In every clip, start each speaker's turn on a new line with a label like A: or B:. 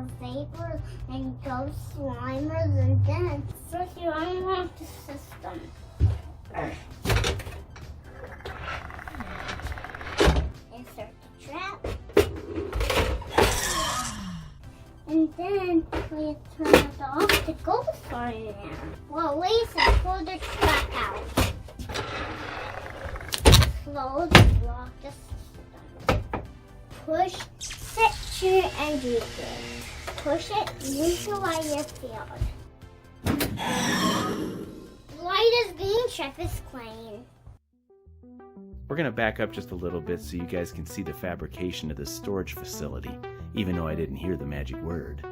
A: more vapor and ghost slimers, and then first you unlock the system. Insert the trap. And then when you turn it off, the ghosts are in there. Well, Lisa, pull the trap out. Slowly lock the system. Push, set your engine in. Push it, neutralize your field. Light is green, trap is clean.
B: We're going to back up just a little bit so you guys can see the fabrication of this storage facility, even though I didn't hear the magic word.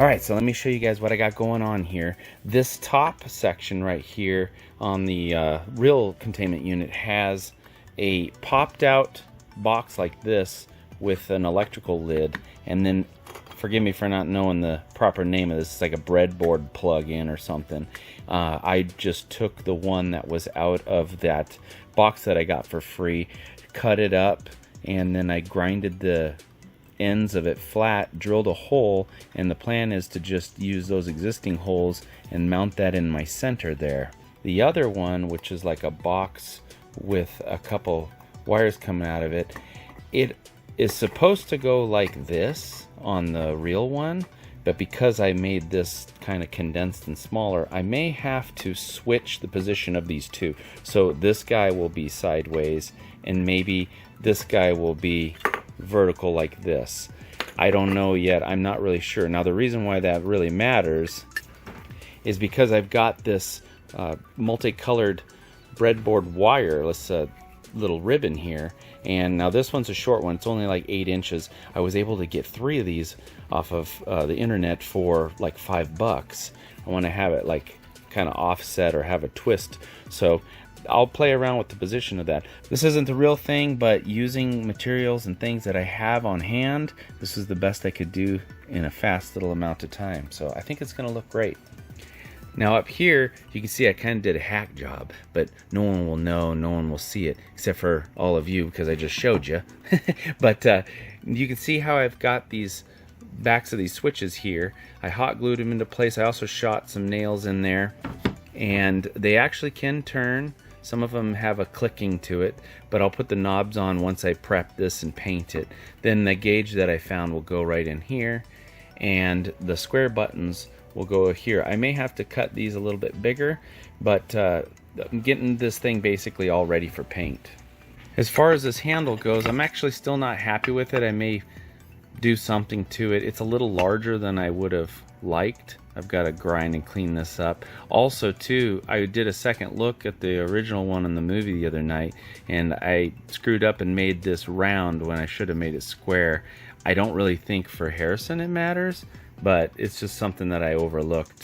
B: Alright, so let me show you guys what I got going on here. This top section right here on the Real Containment Unit has a popped out box like this with an electrical lid, and then, forgive me for not knowing the proper name of this, it's like a breadboard plug-in or something. I just took the one that was out of that box that I got for free, cut it up, and then I grinded the ends of it flat, drilled a hole, and the plan is to just use those existing holes and mount that in my center there. The other one, which is like a box with a couple wires coming out of it, it is supposed to go like this on the real one, but because I made this kind of condensed and smaller, I may have to switch the position of these two. So this guy will be sideways, and maybe this guy will be vertical like this. I don't know yet. I'm not really sure. Now the reason why that really matters is because I've got this multicolored breadboard wireless little ribbon here, and now this one's a short one. It's only like 8 inches. I was able to get 3 of these off of the internet for like $5. I want to have it like kind of offset or have a twist, so I'll play around with the position of that. This isn't the real thing, but using materials and things that I have on hand, this is the best I could do in a fast little amount of time. So I think it's going to look great. Now up here, you can see I kind of did a hack job, but no one will know, no one will see it, except for all of you because I just showed you. But you can see how I've got these backs of these switches here. I hot glued them into place. I also shot some nails in there, and they actually can turn. Some of them have a clicking to it, but I'll put the knobs on once I prep this and paint it. Then the gauge that I found will go right in here, and the square buttons will go here. I may have to cut these a little bit bigger, but I'm getting this thing basically all ready for paint. As far as this handle goes, I'm actually still not happy with it. I may do something to it. It's a little larger than I would have liked. I've got to grind and clean this up. Also too, I did a second look at the original one in the movie the other night, and I screwed up and made this round when I should have made it square. I don't really think for Harrison it matters, but it's just something that I overlooked.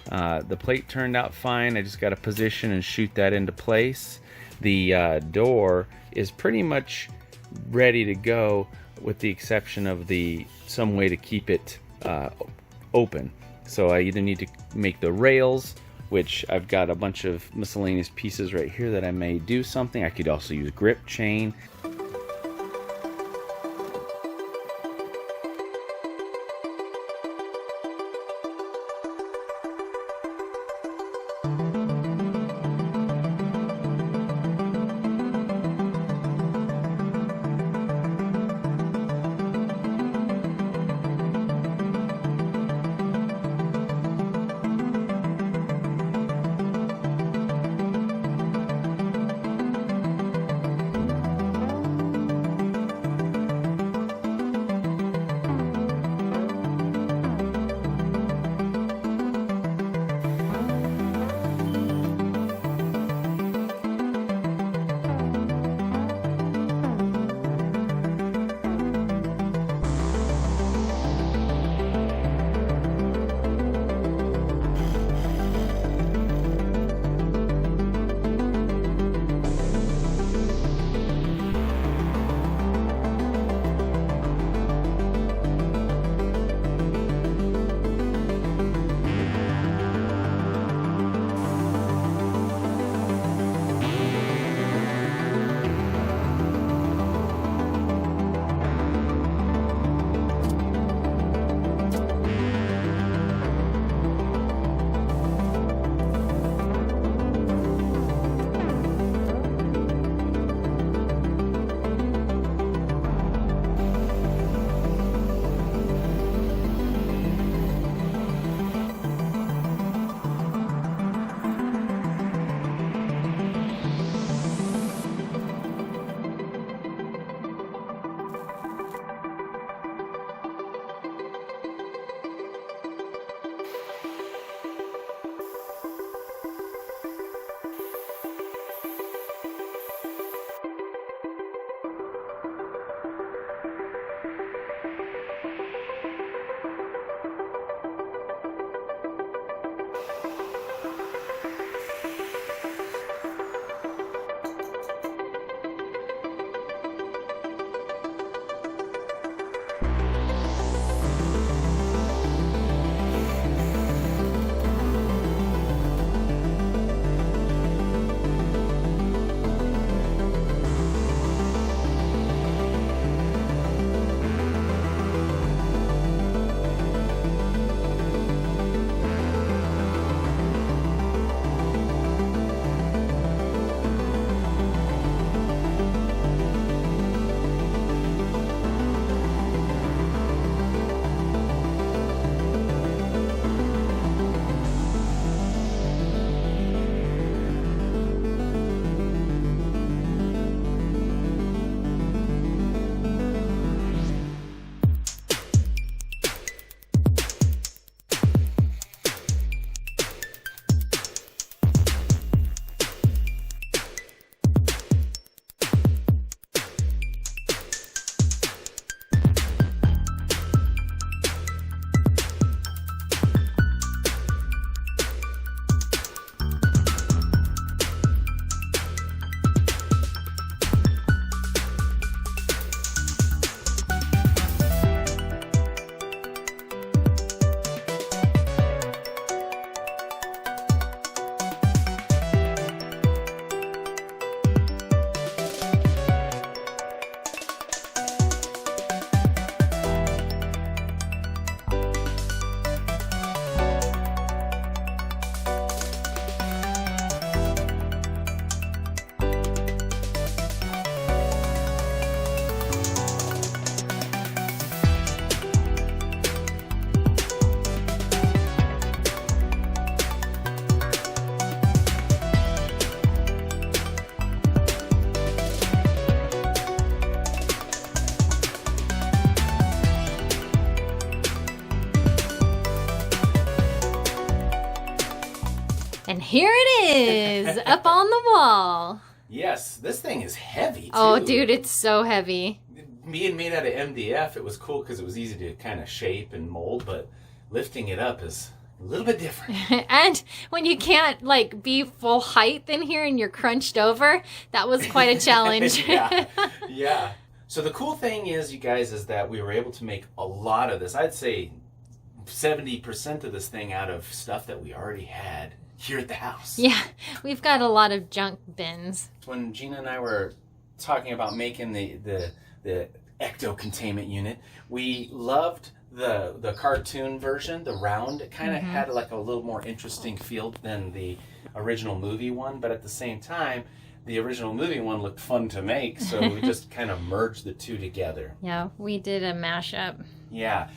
B: The plate turned out fine. I just got to position and shoot that into place. The door is pretty much ready to go, with the exception of some way to keep it open. So I either need to make the rails, which I've got a bunch of miscellaneous pieces right here that I may do something. I could also use grip chain.
C: here it is, up on the wall.
B: Yes, this thing is heavy, too.
C: Oh, dude, it's so heavy.
B: Being made out of MDF, it was cool because it was easy to kind of shape and mold, but lifting it up is a little bit different.
C: And when you can't, like, be full height in here and you're crunched over, that was quite a challenge.
B: Yeah. So the cool thing is, you guys, is that we were able to make a lot of this. I'd say 70% of this thing out of stuff that we already had here at the house.
C: Yeah, we've got a lot of junk bins.
B: When Gina and I were talking about making the Ecto Containment Unit, we loved the cartoon version, the round. It kind of had like a little more interesting feel than the original movie one, but at the same time, the original movie one looked fun to make, so we just kind of merged the two together.
C: Yeah, we did a mashup.
B: Yeah,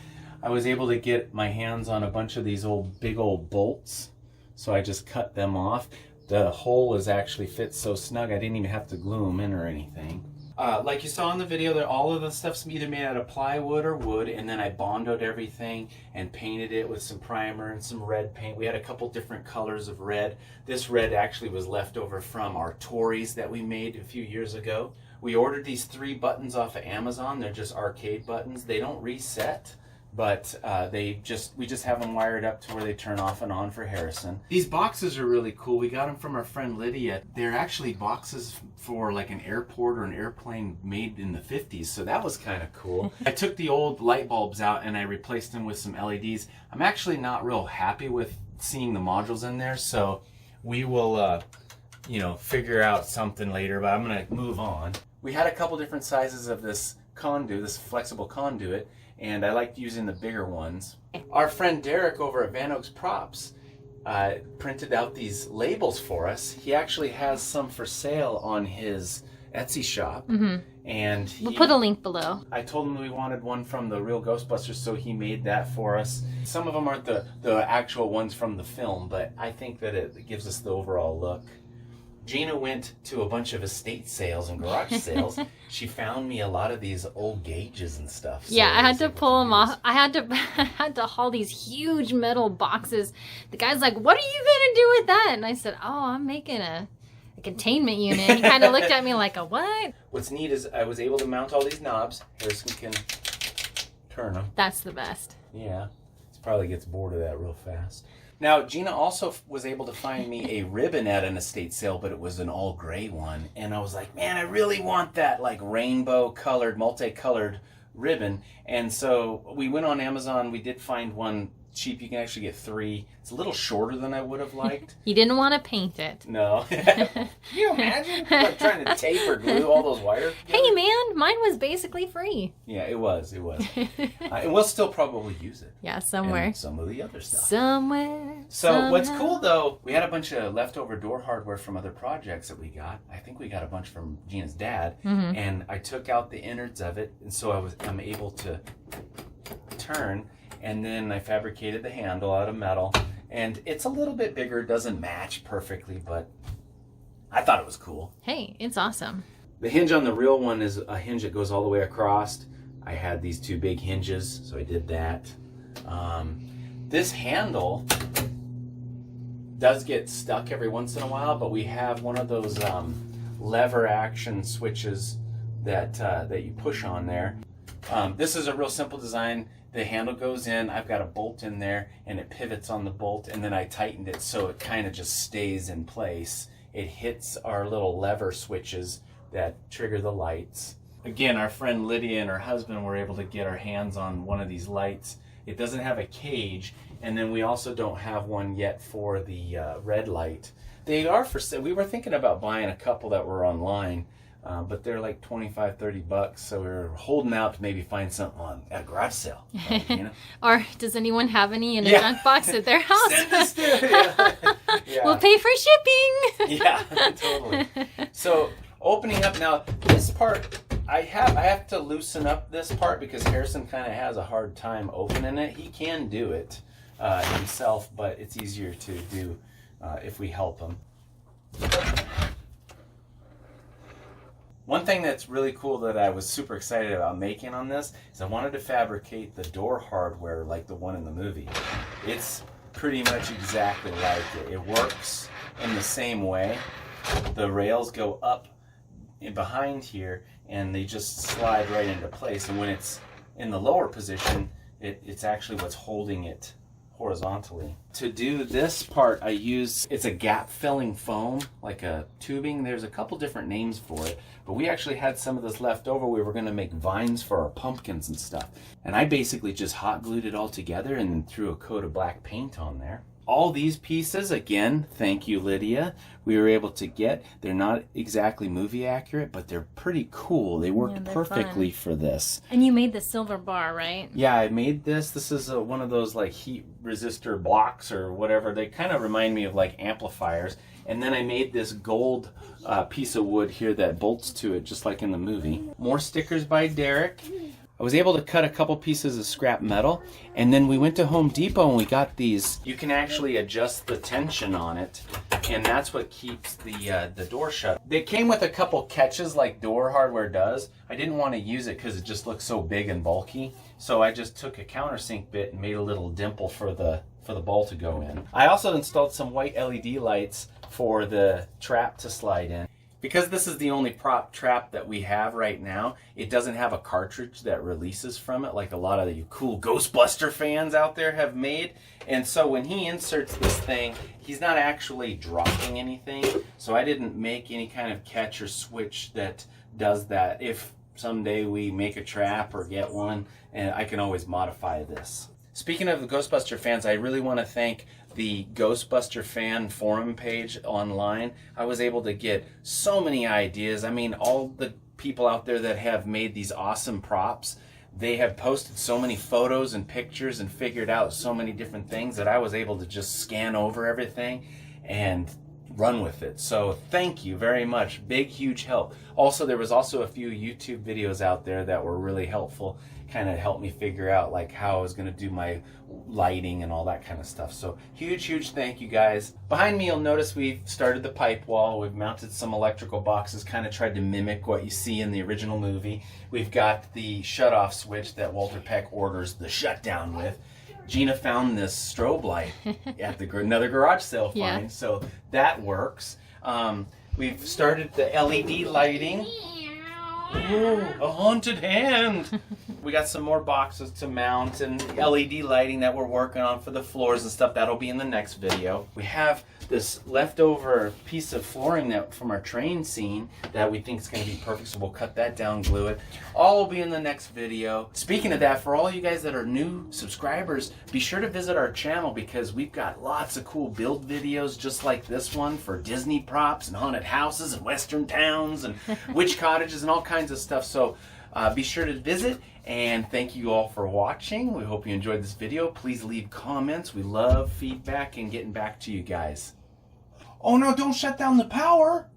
B: I was able to get my hands on a bunch of these big old bolts, so I just cut them off. The hole is actually fit so snug I didn't even have to glue them in or anything. Like you saw in the video, that all of the stuff's either made out of plywood or wood, and then I bonded everything and painted it with some primer and some red paint. We had a couple different colors of red. This red actually was left over from our Tories that we made a few years ago. We ordered these 3 buttons off of Amazon. They're just arcade buttons. They don't reset, but we just have them wired up to where they turn off and on for Harrison. These boxes are really cool. We got them from our friend Lydia. They're actually boxes for like an airport or an airplane made in the 50s, so that was kind of cool. I took the old light bulbs out and I replaced them with some LEDs. I'm actually not real happy with seeing the modules in there, so we will figure out something later, but I'm gonna move on. We had a couple different sizes of this conduit, this flexible conduit, and I liked using the bigger ones. Our friend Derek over at Van Oaks Props printed out these labels for us. He actually has some for sale on his Etsy shop. And
C: We'll put a link below.
B: I told him we wanted one from the Real Ghostbusters, so he made that for us. Some of them aren't the actual ones from the film, but I think that it gives us the overall look. Gina went to a bunch of estate sales and garage sales. She found me a lot of these old gauges and stuff. So
C: yeah, I had to pull them off. I had to haul these huge metal boxes. The guy's like, "What are you gonna do with that?" And I said, "Oh, I'm making a containment unit." He kind of looked at me like, "A what?"
B: What's neat is I was able to mount all these knobs. Harrison can turn them.
C: That's the best.
B: Yeah, he probably gets bored of that real fast. Now, Gina also was able to find me a ribbon at an estate sale, but it was an all gray one. And I was like, man, I really want that like rainbow colored, multicolored ribbon. And so we went on Amazon. We did find one cheap. You can actually get 3. It's a little shorter than I would have liked.
C: You didn't want to paint it.
B: No. Can you imagine like trying to tape or glue all those wires together?
C: Hey man, mine was basically free.
B: Yeah, it was. And we'll still probably use it.
C: Yeah, somewhere.
B: And some of the other stuff.
C: Somewhere.
B: So what's cool though, we had a bunch of leftover door hardware from other projects that we got. I think we got a bunch from Gina's dad, and I took out the innards of it, and so I'm able to turn, and then I fabricated the handle out of metal, and it's a little bit bigger. It doesn't match perfectly, but I thought it was cool.
C: Hey, it's awesome.
B: The hinge on the real one is a hinge that goes all the way across. I had these 2 big hinges, so I did that. This handle does get stuck every once in a while, but we have one of those lever action switches that you push on there. This is a real simple design. The handle goes in, I've got a bolt in there, and it pivots on the bolt, and then I tightened it so it kind of just stays in place. It hits our little lever switches that trigger the lights. Again, our friend Lydia and her husband were able to get our hands on one of these lights. It doesn't have a cage, and then we also don't have one yet for the red light. They are for sale. We were thinking about buying a couple that were online, but they're like $25-30, so we're holding out to maybe find something at a garage sale. You know?
C: Or does anyone have any in a junk box at their house?
B: Send us to yeah.
C: We'll pay for shipping.
B: Yeah, totally. So opening up now, this part, I have to loosen up this part because Harrison kind of has a hard time opening it. He can do it himself, but it's easier to do if we help him. One thing that's really cool that I was super excited about making on this is I wanted to fabricate the door hardware like the one in the movie. It's pretty much exactly like it. It works. in the same way. The rails go up in behind here, and they just slide right into place. And when it's in the lower position, it's actually what's holding it horizontally. To do this part, I use, it's a gap filling foam, like a tubing. There's a couple different names for it, but we actually had some of this left over. We were going to make vines for our pumpkins and stuff. And I basically just hot glued it all together and then threw a coat of black paint on there. All these pieces, again, thank you, Lydia, we were able to get. They're not exactly movie accurate, but they're pretty cool. They worked perfectly for this.
C: And you made the silver bar, right?
B: Yeah, I made this. This is one of those like heat resistor blocks or whatever. They kind of remind me of like amplifiers. And then I made this gold piece of wood here that bolts to it, just like in the movie. More stickers by Derek. I was able to cut a couple pieces of scrap metal, and then we went to Home Depot and we got these. You can actually adjust the tension on it, and that's what keeps the door shut. They came with a couple catches like door hardware does. I didn't want to use it because it just looks so big and bulky, so I just took a countersink bit and made a little dimple for the ball to go in. I also installed some white LED lights for the trap to slide in. Because this is the only prop trap that we have right now, it doesn't have a cartridge that releases from it like a lot of you cool Ghostbuster fans out there have made. And so when he inserts this thing, he's not actually dropping anything. So I didn't make any kind of catch or switch that does that. If someday we make a trap or get one, and I can always modify this. Speaking of the Ghostbuster fans, I really want to thank the Ghostbuster fan forum page online. I was able to get so many ideas. I mean, all the people out there that have made these awesome props, they have posted so many photos and pictures and figured out so many different things that I was able to just scan over everything and run with it. So thank you very much. Big, huge help. Also, there was also a few YouTube videos out there that were really helpful, kind of helped me figure out like how I was going to do my lighting and all that kind of stuff. So huge thank you guys. Behind me, you'll notice we've started the pipe wall. We've mounted some electrical boxes, kind of tried to mimic what you see in the original movie. We've got the shut-off switch that Walter Peck orders the shutdown with. Gina found this strobe light at another garage sale find, so that works. We've started the LED lighting. Ooh, a haunted hand. We got some more boxes to mount and LED lighting that we're working on for the floors and stuff. That'll be in the next video. We have this leftover piece of flooring that from our train scene that we think is going to be perfect, so we'll cut that down, glue it. All will be in the next video. Speaking of that, for all you guys that are new subscribers, be sure to visit our channel because we've got lots of cool build videos just like this one for Disney props and haunted houses and western towns and witch cottages and all kinds of stuff. So be sure to visit, and thank you all for watching. We hope you enjoyed this video. Please leave comments. We love feedback and getting back to you guys. Oh no, don't shut down the power.